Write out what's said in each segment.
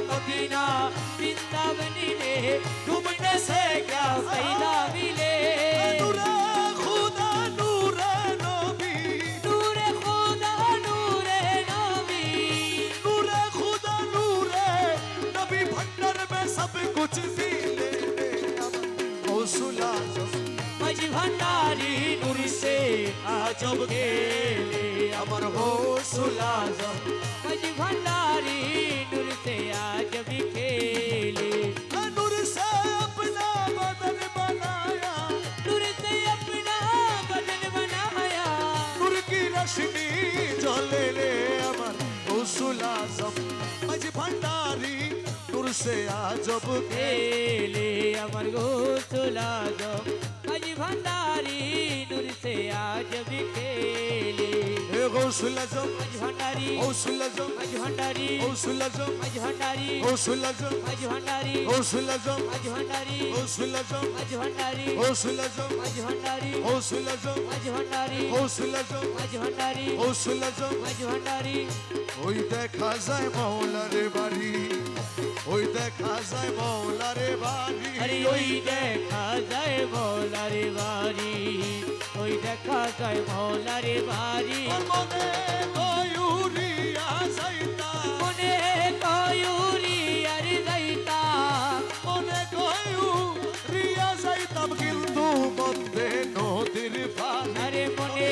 Medina Vrindavani में घूमने से क्या फायदा मिले। नूरे खुदा नूरे नबी, नूरे खुदा नूरे नबी, नूरे खुदा नूरे नबी भंडार में सब कुछ मिले। गौसुल आजम मजी भंडारी नूर से आजब खेले अमर गौसुल आजम। मजी भंडारी नूर से आजब खेले। नूर से अपना बदन बनाया, नूर से अपना बदन बनाया, नूर की रोशनी जले ले अमर गौसुल आजम। मजी भंडारी नूर से आजब खेले अमर गौसुल आजम। मजी भंडारी नूर से आजब खेले। गौसुल आजम मजी भंडारी गौसुल आजम मजी भंडारी गौसुल आजम मजी भंडारी गौसुल आजम मजी भंडारी गौसुल आजम मजी भंडारी गौसुल आजम मजी भंडारी गौसुल आजम मजी भंडारी गौसुल आजम मजी भंडारी गौसुल आजम मजी भंडारी गौसुल आजम। मजी भंडारी ওই দেখা যায় মৌলার বাড়ি, ওই দেখা যায় মৌলার বাড়ি। अरे ওই দেখা যায় মৌলার বাড়ি, ওই দেখা যায় মৌলার বাড়ি। মনে কয়ুরিয়া যাইতা, মনে কয়ুরি আর যাইতা, মনে কয়ুরিয়া যাইতাম কিন্তু মধ্যে নদীর পানি। আরে মনে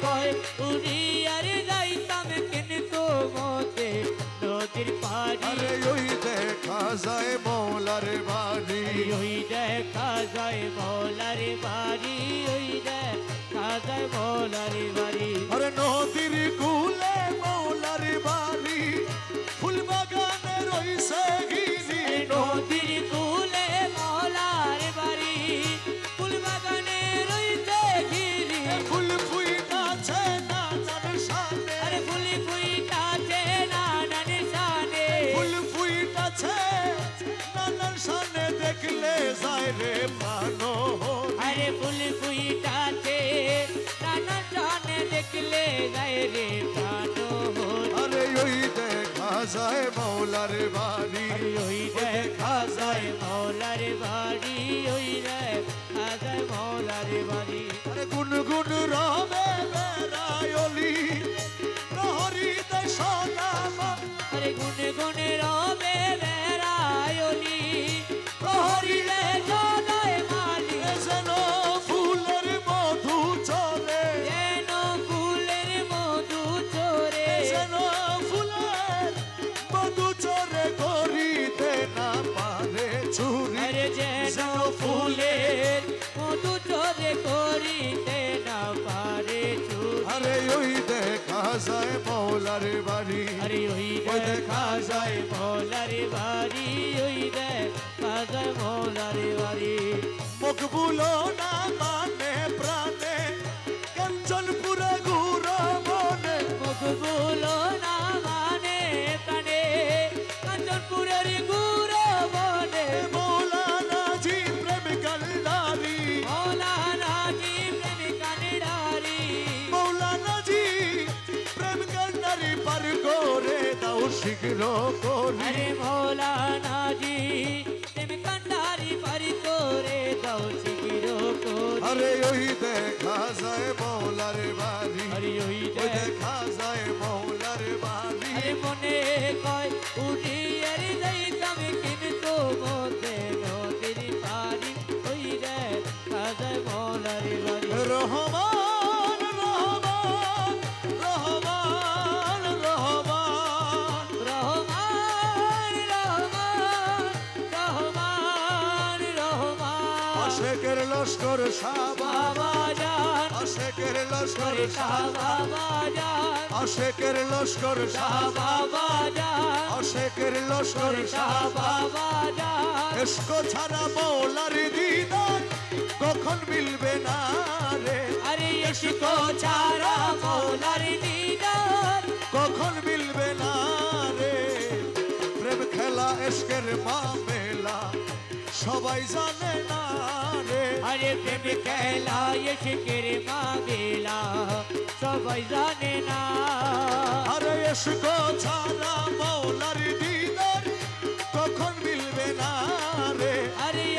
কয় উড়ি আর যাইতাম কিন্তু মতে নদীর পাড়ি। আরে ওই দেখা যায় মৌলার বাড়ি, ওই দেখা যায় মৌলার বাড়ি, ওই দেখা যায় মৌলার বাড়ি। আরে নদীর কূলে মৌলার বাড়ি, ফুল বাগানে রইছে গিরি। নদীর কূলে মৌলার বাড়ি, ফুল বাগানে রইছে ঘিরি। ফুল ফুইতাছে নানার সামনে, আরে ফুল ফুইতাছে নানার শানে, ফুল ফুইতাছে নানার সামনে দেখলে যায় রে প্রাণ। আরে ফুল ফুইতাছে নানার শানে দেখলে যায় রে প্রাণ। আরে ওই দেখা যায় মৌলার বাড়ি, আরে ওই দেখা যায় মৌলার বাড়ি, ওই দেখা যায় মৌলার বাড়ি। আরে গুনগুন রবে বেড়ায়লি প্রহরী দেয় সোনামা। আরে গুনে গুনে রবে বেড়ায়লি প্রহরিলে জয় মালি। যেন ফুলের মধু চলে, যেন ফুলের মধু চোরে, যেন ফুলের মধু চরে করিতে না পারে চুরি। আরে যেন ফুলের মধু চোরে করিতে না পারে চুরি। আরে ওই দেখা যায় মৌলার বাড়ি, আরে ওই দেখা যায় মৌলার বাড়ি, ওই দেখা যায় মৌলার বাড়ি। মকবুল না মানে প্রাণে কাঞ্চনপুরে ঘুরো মনে। মকবুল না মানে প্রাণে কাঞ্চনপুরের গুরু বনে। মৌলানা জি প্রেম কান্ডারি, মৌলানা জি প্রেম কান্ডারি, মৌলানা জি প্রেম কান্ডারি পার করে দাও শীঘ্র করি। আরে মৌলানা জি প্রেম কান্ডারি পারি করে দাও শীঘ্র করি। আরে ওই দেখা যায় মৌলার বাড়ি, আরে ওই ওই দেখা যায় মৌলার বাড়ি। আরে মনে কয় উঠি আর যাইতাম কিন্তু মতে নদীর পারি, ওই দেখা যায় মৌলার বাড়ি। রহমান রহমান রহমান রহমান রহমান রহমান রহমান রহমান আশেকের লস্কর সাবা, বাবা জান আশেকের লস্কর করে সাবা, বাবা জান আশেকের লস্কর সাবা, বাবা জান আশেকের লস্কর করে সাবা। বাবা জান। এসকো ছাড়া মৌলার দিদার কখন মিলবে না রে। আরে এসকো ছাড়া মৌলার দিদার কখন মিলবে না রে। প্রেম খেলা এসকের মামেলা সবাই জানে না রে। আরে প্রেম খেলা এসকের মামেলা সবাই জানে না। আরে এসকো ছাড়া মৌলার দিদার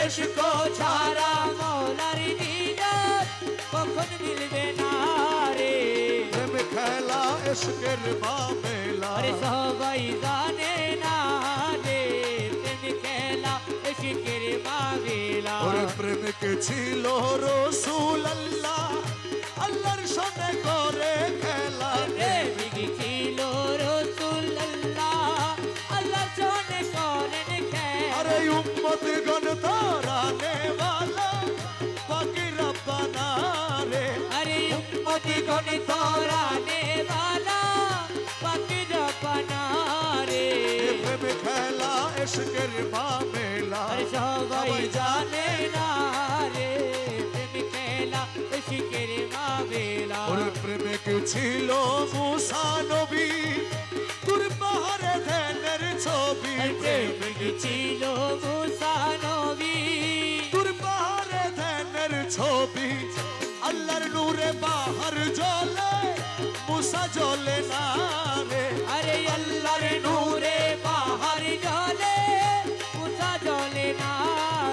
এসকো ছাড়া মৌলার দিদার কখন মিলবে না রে প্রেম খেলা এসকের মামেলা আরে সবাই জানে না রে প্রেম খেলা এসকের মামেলা ওরে প্রেমিক ছিল রসুল আল্লাহ আল্লাহর সঙ্গে করে খেলা প্রেমিক ছিল রাসূলুল্লাহ আল্লাহর সঙ্গে করেন খেলা আরে উম্মত গণ তারানে वाला পাকি রব্বানা রে अरे उम्मत गण तोराने वाला पकड़ बना रे প্রেম খেলা এসকের মামেলা अरे सबाई जाने ना रे प्रेम खेला इश्क़ेर मावेला ওরে প্রেমিক ছিল মুসা নবী তোর পাহাড়ে ধ্যানের ছবি प्रेमिक छिलो मूसा नबी তোর পাহাড়ে ধ্যানের ছবি আল্লাহর নূরে বাহার জ্বলে মুসা জ্বলে না রে अरे अल्लाहर नूरे बाहर जले मूसा जले ना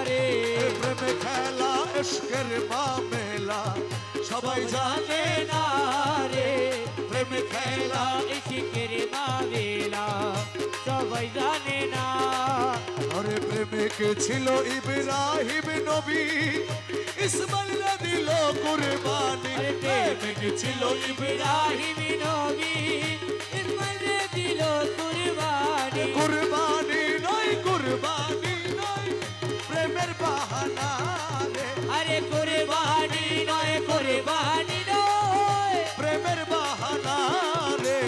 रे প্রেম খেলা এসকের মামেলা সবাই জানে জানে না রে প্রেম খেলা ইশকের মামেলা সবাই জানে না আরে প্রেমিক ছিল ইব্রাহিম নবী ইসমাইল দিল কুরবানি আরে প্রেমিক ছিল ইব্রাহিম নবী ইসমাইল দিল কুরবানি কুরবানি নয় প্রেমের বাহানা রে আরে কুরবানি নয় কুরবানি নয় প্রেমের বাহানা রে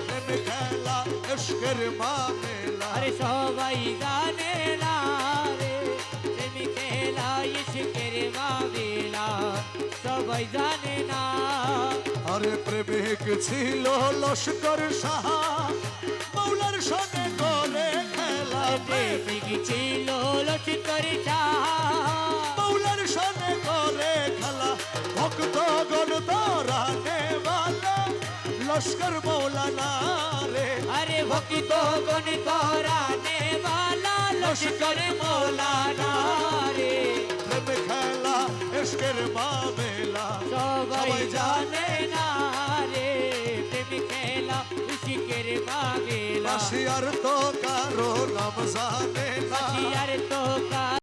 প্রেম খেলা এসকের মামেলা আরে সবাই জানে না রে প্রেম খেলা ইশকের মামেলা সবাই জানে না আরে প্রেমিক ছিল লস্কর শাহ মৌলার সঙ্গে করে খেলা প্রেমিক ছিল লস্কর শাহ মৌলার সঙ্গে করে খেলা ভক্ত গণ তারানে वाला লস্কর মৌলানা রে अरे भक्त गण तोराने वाला लश्कर मौलाना रे প্রেম খেলা এসকের মামেলা সবাই জানে না রে প্রেম খেলা ইশকের মামেলা বাসিয়ার তো কারো নাম জানে না আর তো